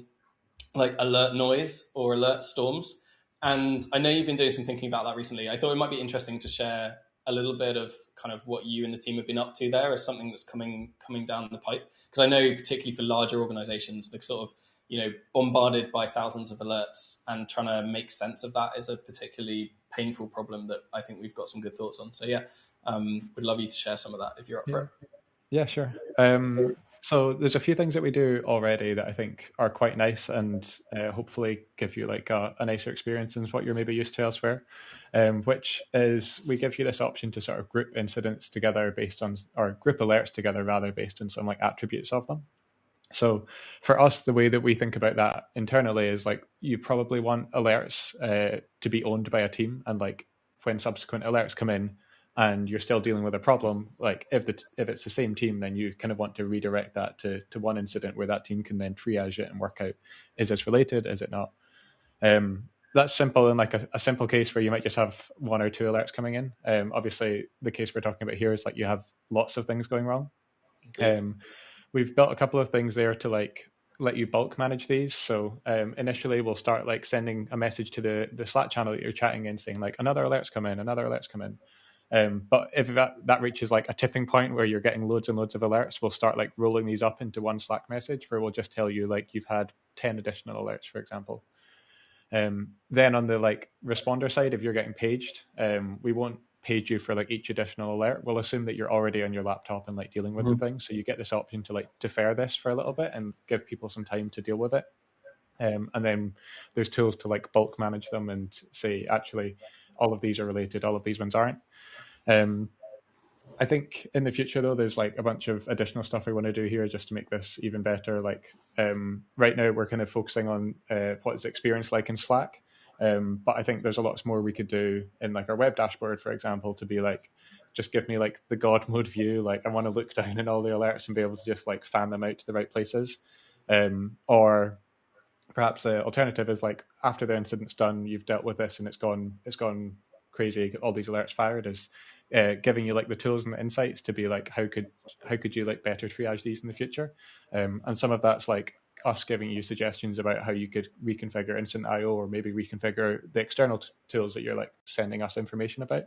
like alert noise or alert storms. And I know you've been doing some thinking about that recently. I thought it might be interesting to share a little bit of kind of what you and the team have been up to there as something that's coming down the pipe. Because I know particularly for larger organizations, the sort of, you know, bombarded by thousands of alerts, and trying to make sense of that is a particularly painful problem that I think we've got some good thoughts on. So yeah, would love you to share some of that if you're up for it. Yeah, sure. So there's a few things that we do already that I think are quite nice, and hopefully give you like a nicer experience than what you're maybe used to elsewhere. Which is, we give you this option to sort of group incidents together based on, or group alerts together rather, based on some like attributes of them. So for us, the way that we think about that internally is like, you probably want alerts to be owned by a team, and like when subsequent alerts come in and you're still dealing with a problem, like if it's the same team, then you kind of want to redirect that to one incident where that team can then triage it and work out, is this related, is it not? That's simple in like a simple case where you might just have one or two alerts coming in. Obviously, the case we're talking about here is like you have lots of things going wrong. We've built a couple of things there to like let you bulk manage these. So initially we'll start like sending a message to the Slack channel that you're chatting in saying like another alert's come in, another alert's come in. But if that reaches like a tipping point where you're getting loads and loads of alerts, we'll start like rolling these up into one Slack message where we'll just tell you like you've had 10 additional alerts, for example. Then on the like responder side, if you're getting paged, we won't page you for like each additional alert. We'll assume that you're already on your laptop and like dealing with the thing. So you get this option to like defer this for a little bit and give people some time to deal with it. And then there's tools to like bulk manage them and say, actually, all of these are related, all of these ones aren't. I think in the future, though, there's like a bunch of additional stuff we want to do here just to make this even better. Like right now, we're kind of focusing on what is experience like in Slack. But I think there's a lot more we could do in like our web dashboard, for example, to be like, just give me like the God mode view. Like I want to look down in all the alerts and be able to just like fan them out to the right places. Or perhaps the alternative is like after the incident's done, you've dealt with this and it's gone crazy. All these alerts fired is giving you like the tools and the insights to be like, how could you like better triage these in the future? And some of that's like us giving you suggestions about how you could reconfigure instant IO or maybe reconfigure the external tools that you're like sending us information about.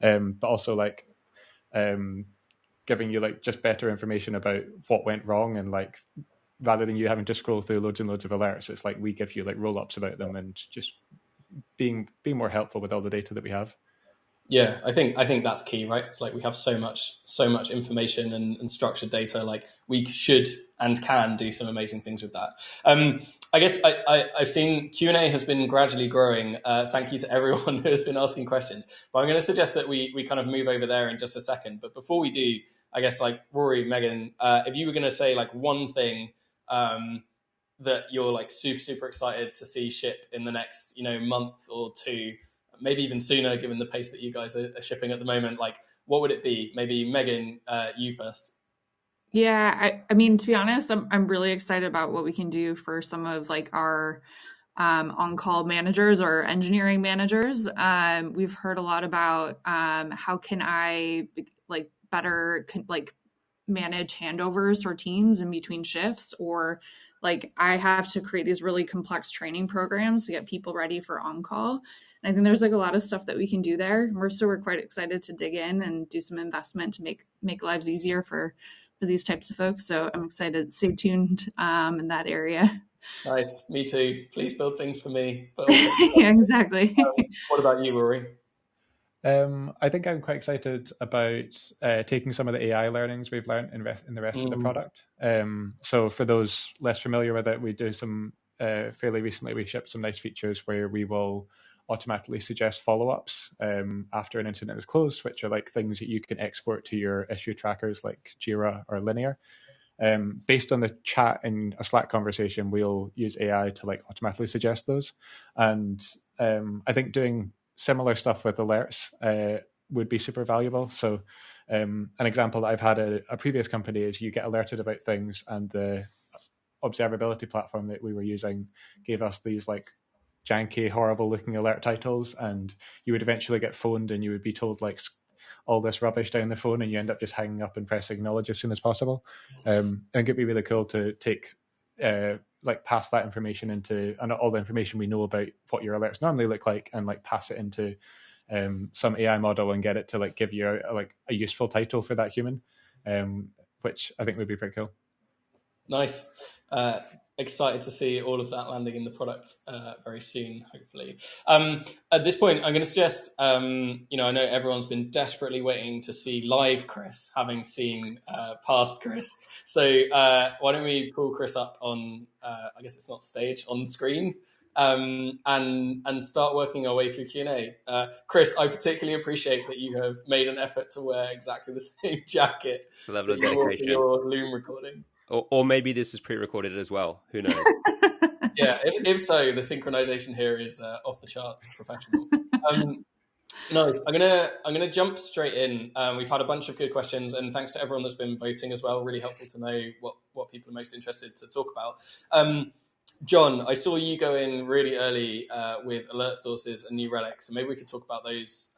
But also like giving you like just better information about what went wrong and like rather than you having to scroll through loads and loads of alerts, it's like we give you like roll-ups about them and just being more helpful with all the data that we have. Yeah, I think that's key, right? It's like we have so much information and structured data. Like we should and can do some amazing things with that. I guess I've seen Q&A has been gradually growing. Thank you to everyone who has been asking questions. But I'm going to suggest that we kind of move over there in just a second. But before we do, I guess like Rory, Megan, if you were going to say like one thing that you're like super excited to see ship in the next month or two, maybe even sooner, given the pace that you guys are shipping at the moment, like what would it be? Maybe Megan, you first. Yeah, I mean, to be honest, I'm really excited about what we can do for some of like our on-call managers or engineering managers. We've heard a lot about how can I like better like manage handovers for teams in between shifts, or like I have to create these really complex training programs to get people ready for on-call. And I think there's like a lot of stuff that we can do there. We're quite excited to dig in and do some investment to make lives easier for these types of folks. So I'm excited. Stay tuned in that area. Nice, me too. Please build things for me. But yeah, exactly. What about you, Rory? I think I'm quite excited about taking some of the AI learnings we've learned in the rest of the product. So for those less familiar with it, we do some fairly recently, we shipped some nice features where we will automatically suggest follow-ups after an incident is closed, which are like things that you can export to your issue trackers like Jira or Linear. Based on the chat in a Slack conversation, we'll use AI to like automatically suggest those. And I think doing similar stuff with alerts would be super valuable. So an example that I've had at a previous company is you get alerted about things and the observability platform that we were using gave us these like janky, horrible looking alert titles, and you would eventually get phoned and you would be told like all this rubbish down the phone and you end up just hanging up and press acknowledge as soon as possible. I think it'd be really cool to take like pass that information into and all the information we know about what your alerts normally look like and like pass it into some AI model and get it to like give you a useful title for that human, which I think would be pretty cool. Nice. Excited to see all of that landing in the product very soon, hopefully. At this point, I'm going to suggest, I know everyone's been desperately waiting to see live Chris, having seen past Chris. So why don't we pull Chris up on, I guess it's not stage, on screen, and start working our way through Q&A. Chris, I particularly appreciate that you have made an effort to wear exactly the same jacket The level of that you wore for dedication. your Loom recording. Or maybe this is pre-recorded as well. Who knows? Yeah, if so, the synchronization here is off the charts, professional. Nice. I'm gonna jump straight in. We've had a bunch of good questions, and thanks to everyone that's been voting as well. Really helpful to know what people are most interested to talk about. John, I saw you go in really early with alert sources and new relics, so maybe we could talk about those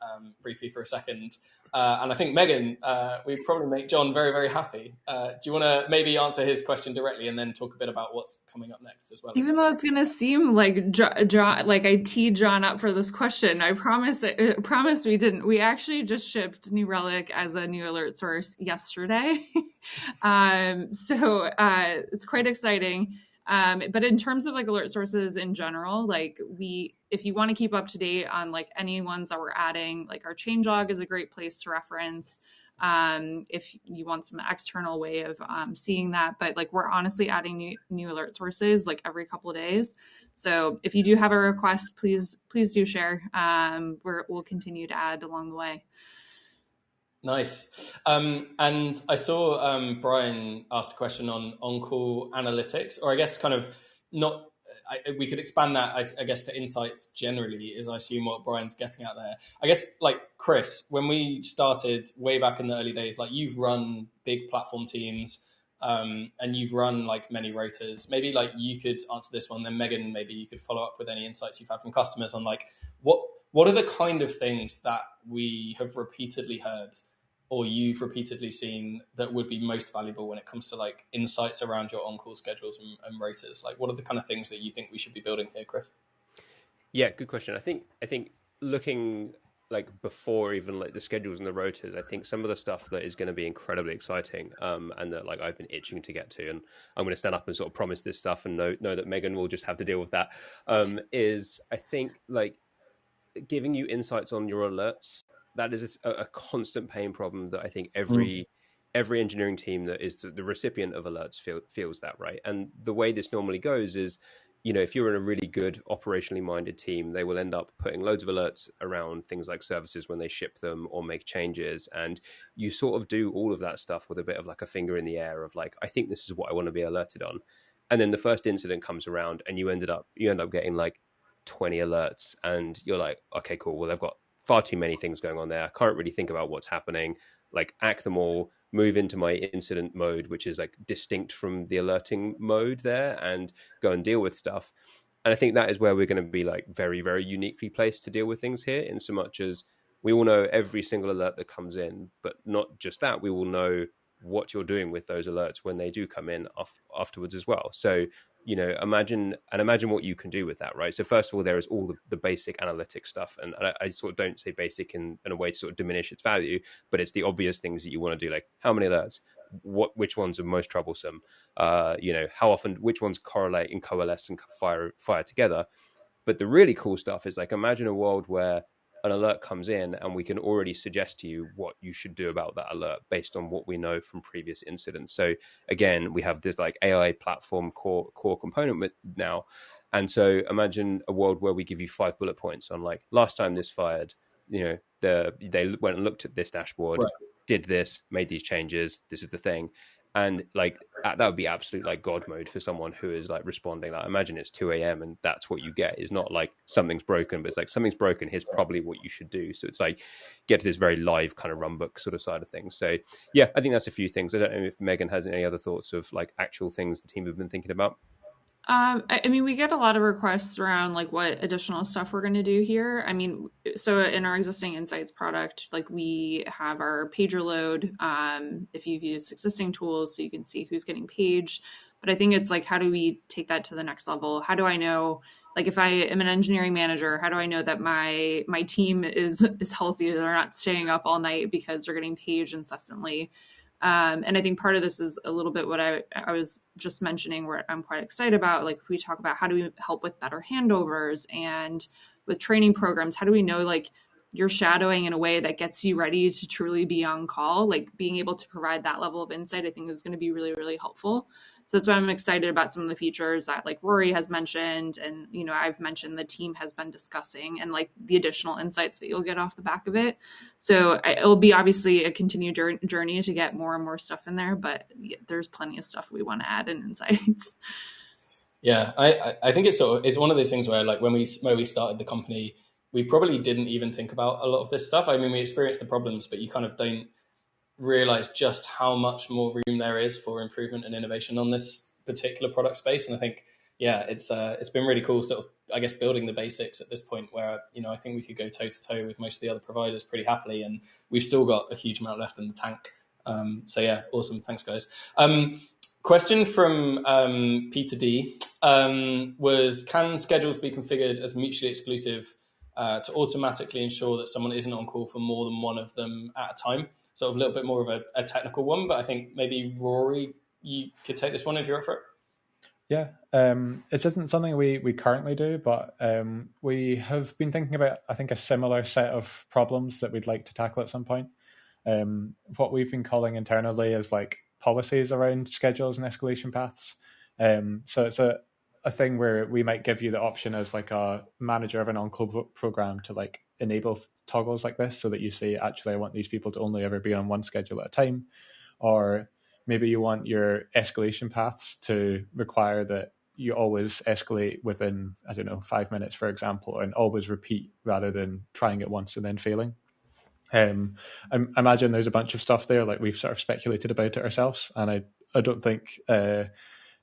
briefly for a second. And I think Megan, we'd probably make John very, very happy. Do you want to maybe answer his question directly and then talk a bit about what's coming up next as well? Even though it's gonna seem like John, like I teed John up for this question, I promise we didn't. We actually just shipped New Relic as a new alert source yesterday, so it's quite exciting. But in terms of like alert sources in general, like if you want to keep up to date on like any ones that we're adding, like our changelog is a great place to reference. If you want some external way of seeing that, but like we're honestly adding new alert sources like every couple of days. So if you do have a request, please do share. We'll continue to add along the way. Nice. And I saw Brian asked a question on on-call analytics, or I guess kind of not. We could expand that, I guess, to insights generally, is I assume what Brian's getting at there. I guess, like Chris, when we started way back in the early days, like you've run big platform teams and you've run like many rotors. Maybe like you could answer this one, then Megan, maybe you could follow up with any insights you've had from customers on like what are the kind of things that we have repeatedly heard or you've repeatedly seen that would be most valuable when it comes to like insights around your on-call schedules and rotors? Like what are the kind of things that you think we should be building here, Chris? Yeah, good question. I think looking like before even like the schedules and the rotors, I think some of the stuff that is going to be incredibly exciting and that like I've been itching to get to, and I'm going to stand up and sort of promise this stuff and know that Megan will just have to deal with that, is I think like giving you insights on your alerts. That is a constant pain problem that I think every engineering team that is the recipient of alerts feels that, right? And the way this normally goes is, you know, if you're in a really good operationally minded team, they will end up putting loads of alerts around things like services when they ship them or make changes. And you sort of do all of that stuff with a bit of like a finger in the air of like, I think this is what I want to be alerted on. And then the first incident comes around and you end up getting like 20 alerts and you're like, okay, cool. Well, I've got far too many things going on there. I can't really think about what's happening, like act them all, move into my incident mode, which is like distinct from the alerting mode there, and go and deal with stuff. And I think that is where we're going to be like very, very uniquely placed to deal with things here, in so much as we will know every single alert that comes in, but not just that, we will know what you're doing with those alerts when they do come in afterwards as well. So, you know, imagine what you can do with that, right? So first of all, there is all the basic analytic stuff. And I sort of don't say basic in a way to sort of diminish its value, but it's the obvious things that you want to do, like how many alerts, which ones are most troublesome, you know, how often, which ones correlate and coalesce and fire together. But the really cool stuff is like, imagine a world where an alert comes in and we can already suggest to you what you should do about that alert based on what we know from previous incidents. So again, we have this like AI platform core component with now. And so imagine a world where we give you 5 bullet points on like last time this fired, you know, they went and looked at this dashboard, right, did this, made these changes, this is the thing. And like that would be absolute like God mode for someone who is like responding. Like imagine it's 2 a.m. and that's what you get. Is not like something's broken, but it's like something's broken. Here's probably what you should do. So it's like get to this very live kind of runbook sort of side of things. So yeah, I think that's a few things. I don't know if Megan has any other thoughts of like actual things the team have been thinking about. I mean, we get a lot of requests around like what additional stuff we're going to do here. I mean, so in our existing Insights product, like we have our pager load. If you've used existing tools, so you can see who's getting paged. But I think it's like, how do we take that to the next level? How do I know, like, if I am an engineering manager, how do I know that my team is healthy? They're not staying up all night because they're getting paged incessantly. And I think part of this is a little bit what I was just mentioning, where I'm quite excited about. Like, if we talk about how do we help with better handovers and with training programs, how do we know like you're shadowing in a way that gets you ready to truly be on call? Like being able to provide that level of insight, I think is going to be really, really helpful. So that's why I'm excited about some of the features that like Rory has mentioned, and you know, I've mentioned the team has been discussing, and like the additional insights that you'll get off the back of it. So it'll be obviously a continued journey to get more and more stuff in there, but there's plenty of stuff we want to add in insights. Yeah, I think it's one of those things where like when we started the company, we probably didn't even think about a lot of this stuff. I mean, we experienced the problems, but you kind of don't realize just how much more room there is for improvement and innovation on this particular product space. And I think yeah, it's been really cool, sort of, I guess, building the basics at this point where, I think we could go toe to toe with most of the other providers pretty happily, and we've still got a huge amount left in the tank. So yeah, awesome. Thanks, guys. Question from Peter D was, can schedules be configured as mutually exclusive to automatically ensure that someone isn't on call for more than one of them at a time? Sort of a little bit more of a technical one, but I think maybe Rory, you could take this one if you're up for it. Yeah, it isn't something we currently do, but we have been thinking about, I think, a similar set of problems that we'd like to tackle at some point. What we've been calling internally is like policies around schedules and escalation paths. So it's a thing where we might give you the option as like a manager of an on-call program to like enable toggles like this, so that you say, actually, I want these people to only ever be on one schedule at a time. Or maybe you want your escalation paths to require that you always escalate within, I don't know, 5 minutes, for example, and always repeat rather than trying it once and then failing. I imagine there's a bunch of stuff there, like we've sort of speculated about it ourselves, and I don't think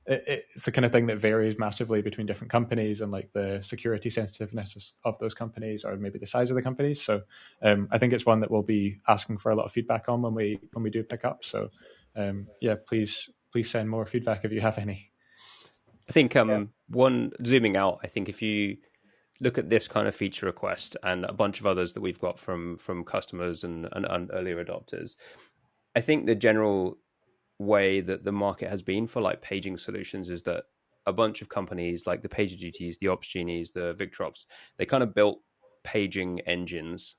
it's the kind of thing that varies massively between different companies and like the security sensitiveness of those companies, or maybe the size of the companies. So I think it's one that we'll be asking for a lot of feedback on when we do pick up. So yeah, please send more feedback if you have any. I think one zooming out, I think if you look at this kind of feature request and a bunch of others that we've got from customers and earlier adopters, I think the general way that the market has been for like paging solutions is that a bunch of companies like the PagerDuties, the OpsGenies, the Victrops, they kind of built paging engines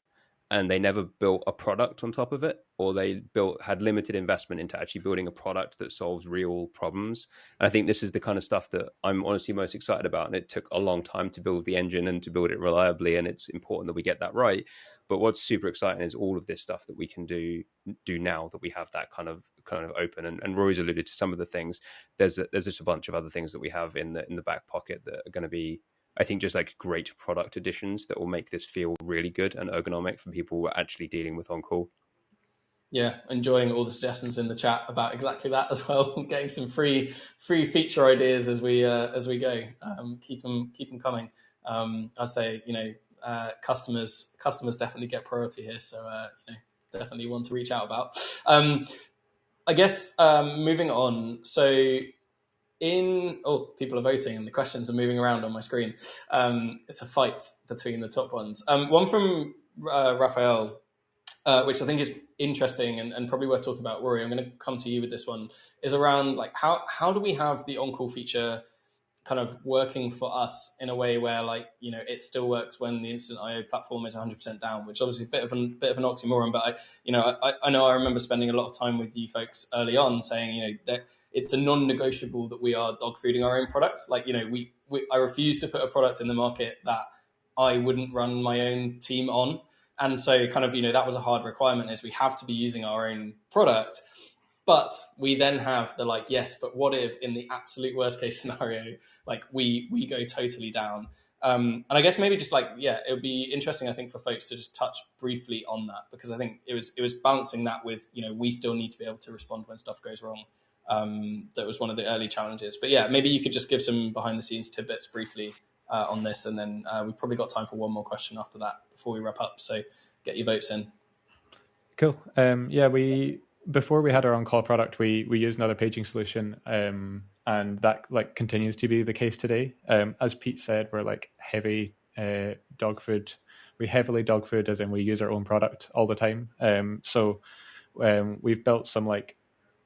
and they never built a product on top of it, or they had limited investment into actually building a product that solves real problems. And I think this is the kind of stuff that I'm honestly most excited about. And it took a long time to build the engine and to build it reliably, and it's important that we get that right. But what's super exciting is all of this stuff that we can do now that we have that kind of open. And Rory's alluded to some of the things. There's just a bunch of other things that we have in the back pocket that are going to be, I think, just like great product additions that will make this feel really good and ergonomic for people who are actually dealing with on-call. Yeah, enjoying all the suggestions in the chat about exactly that as well. Getting some free feature ideas as we go. Keep them coming. I say, customers definitely get priority here, so definitely one to reach out about. I guess moving on. So people are voting and the questions are moving around on my screen. It's a fight between the top ones. One from Raphael, which I think is interesting and probably worth talking about. Rory, I'm going to come to you with this one, is around like how do we have the on-call feature kind of working for us in a way where it still works when the Instant IO platform is 100% down, which is obviously a bit of an oxymoron, but I know I remember spending a lot of time with you folks early on saying that it's a non-negotiable that we are dog fooding our own products. I refuse to put a product in the market that I wouldn't run my own team on. And so that was a hard requirement, is we have to be using our own product. But we then have the yes, but what if in the absolute worst case scenario, we go totally down? And I guess maybe just it would be interesting, I think, for folks to just touch briefly on that, because I think it was balancing that with, we still need to be able to respond when stuff goes wrong. That was one of the early challenges. But yeah, maybe you could just give some behind the scenes tidbits briefly on this, and then we've probably got time for one more question after that before we wrap up. So get your votes in. Cool. Yeah, before we had our on-call product, we used another paging solution, and that continues to be the case today. As Pete said, we're heavy dog food. We heavily dog food, as in we use our own product all the time. So we've built some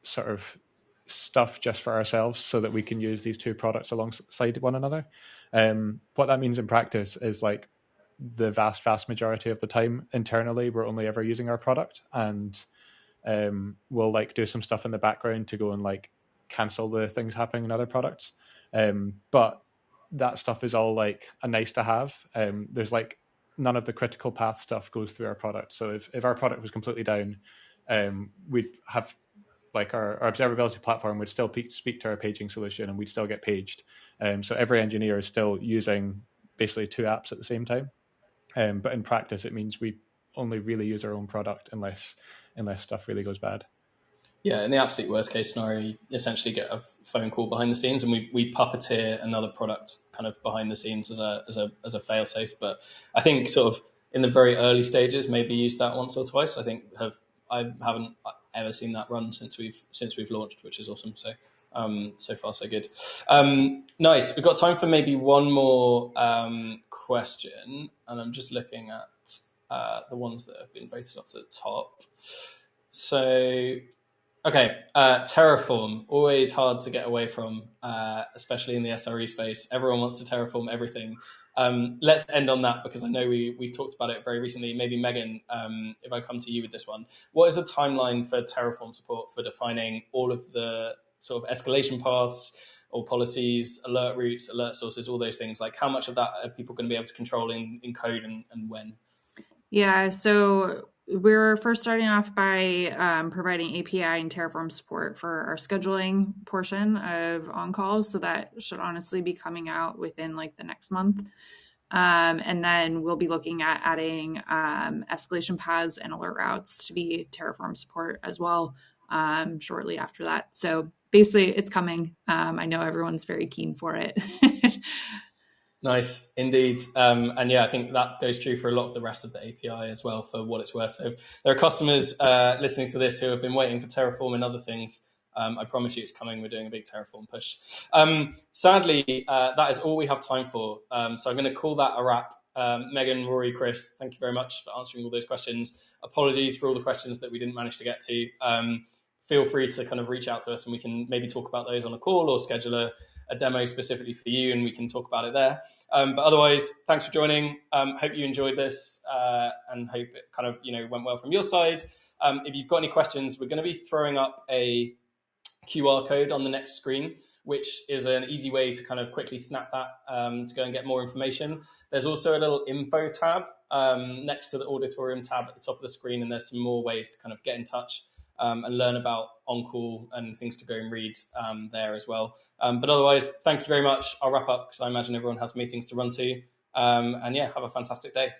sort of stuff just for ourselves so that we can use these two products alongside one another. What that means in practice is the vast majority of the time internally, we're only ever using our product, and we'll do some stuff in the background to go and cancel the things happening in other products. But that stuff is all a nice to have. There's none of the critical path stuff goes through our product. So if our product was completely down, we'd have our observability platform would still speak to our paging solution, and we'd still get paged. So every engineer is still using basically two apps at the same time. But in practice, it means we only really use our own product unless stuff really goes bad. Yeah, in the absolute worst case scenario, you essentially get a phone call behind the scenes, and we puppeteer another product kind of behind the scenes as a fail safe. But I think sort of in the very early stages, maybe used that once or twice. I haven't ever seen that run since we've launched, which is awesome. So so far so good. Nice. We've got time for maybe one more question, and I'm just looking at the ones that have been voted up to the top. So okay, Terraform, always hard to get away from, especially in the SRE space. Everyone wants to Terraform everything. Let's end on that because I know we've talked about it very recently. Maybe Megan, if I come to you with this one, what is the timeline for Terraform support for defining all of the sort of escalation paths or policies, alert routes, alert sources, all those things? Like how much of that are people going to be able to control in code and when? Yeah, so we're first starting off by providing API and Terraform support for our scheduling portion of on-call. So that should honestly be coming out within like the next month. And then we'll be looking at adding escalation paths and alert routes to be Terraform support as well shortly after that. So basically it's coming. I know everyone's very keen for it. Nice, indeed. And yeah, I think that goes true for a lot of the rest of the API as well, for what it's worth. So if there are customers listening to this who have been waiting for Terraform and other things, I promise you it's coming. We're doing a big Terraform push. Sadly, that is all we have time for. So I'm going to call that a wrap. Megan, Rory, Chris, thank you very much for answering all those questions. Apologies for all the questions that we didn't manage to get to. Feel free to kind of reach out to us and we can maybe talk about those on a call or schedule a demo specifically for you and we can talk about it there. But otherwise, thanks for joining. Hope you enjoyed this and hope it kind of went well from your side. If you've got any questions, we're going to be throwing up a QR code on the next screen, which is an easy way to kind of quickly snap that to go and get more information. There's also a little info tab next to the auditorium tab at the top of the screen, and there's some more ways to kind of get in touch and learn about on-call and things to go and read there as well. But otherwise, thank you very much. I'll wrap up because I imagine everyone has meetings to run to. And yeah, have a fantastic day.